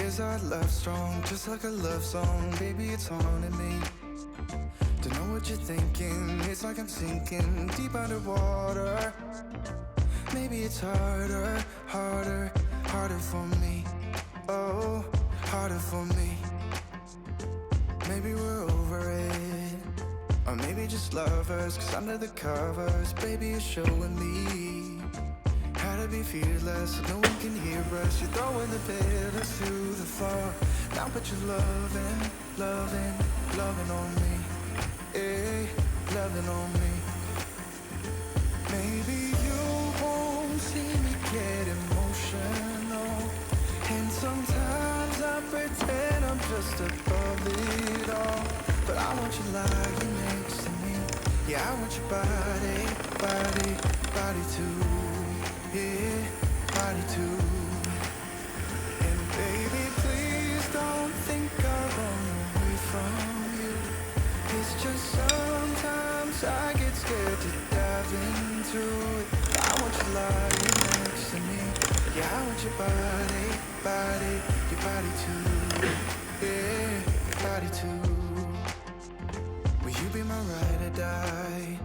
Is our love strong, just like a love song? Baby, it's haunting me. Don't know what you're thinking, it's like I'm sinking deep underwater. Maybe it's harder, harder, harder for me. Oh, harder for me. Maybe we're over it, or maybe just lovers, cause under the covers, baby, you're showing me how to be fearless, so no one can hear us. You're throwing the pillars to the floor. Now put your loving, loving, loving on me. Hey, loving on me. Maybe you won't see me get emotional, and sometimes I pretend I'm just above it all. But I want you lying next to me. Yeah, I want your body, body, body too. Yeah, body too. And baby, please don't think I'll run away from you. It's just sometimes I get scared to dive into it. I want you lying next to me. Yeah, I want your body, body, your body too. Yeah, body too. Will you be my ride or die?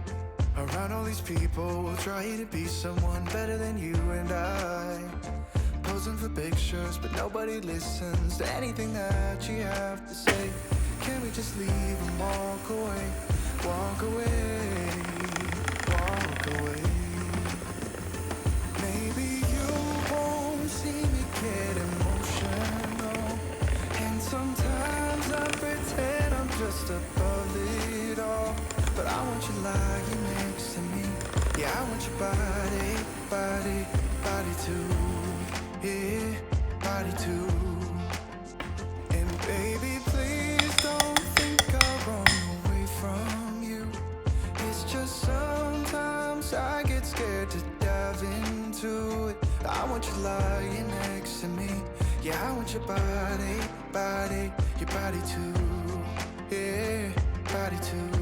Around all these people, we'll try to be someone better than you and I. Posing for pictures, but nobody listens to anything that you have to say. Can we just leave and walk away? Walk away, walk away. Maybe you won't see me get emotional, and sometimes I pretend I'm just above it all. But I want you lying next to me. Yeah, I want your body, body, body too. Yeah, body too. And baby, please don't think I'll run away from you. It's just sometimes I get scared to dive into it. I want you lying next to me. Yeah, I want your body, body, your body too. Yeah, body too.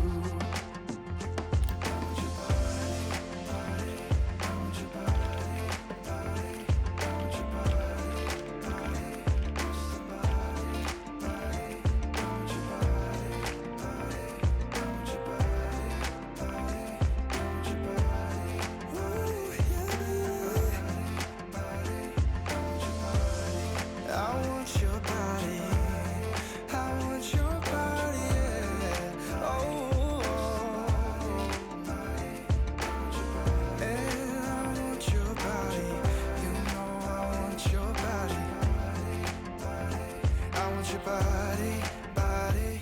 Your body, body.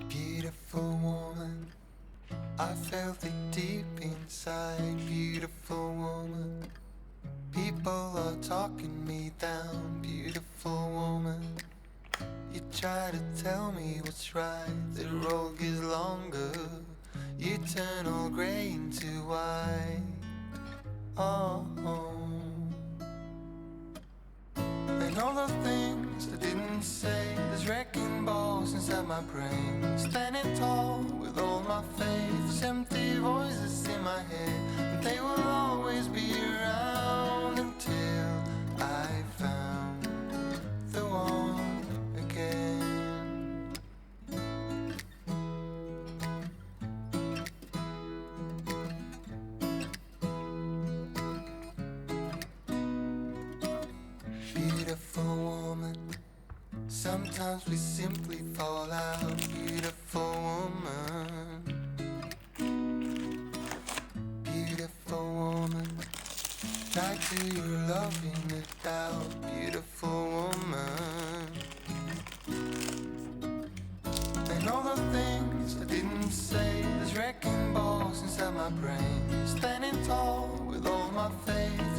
Beautiful woman, I felt it deep inside. Beautiful woman, people are talking me down. Beautiful woman, you try to tell me what's right. The road gets longer, you turn all grey into white. Oh, and all the things I didn't say, there's wrecking balls inside my brain. Standing tall with all my faith, there's empty voices in my head, and they will always be around until I found the one again. Beautiful woman, sometimes we simply fall out. Beautiful woman, beautiful woman, try to your loving it out. Beautiful woman, and all the things I didn't say, there's wrecking balls inside my brain. Standing tall with all my faith,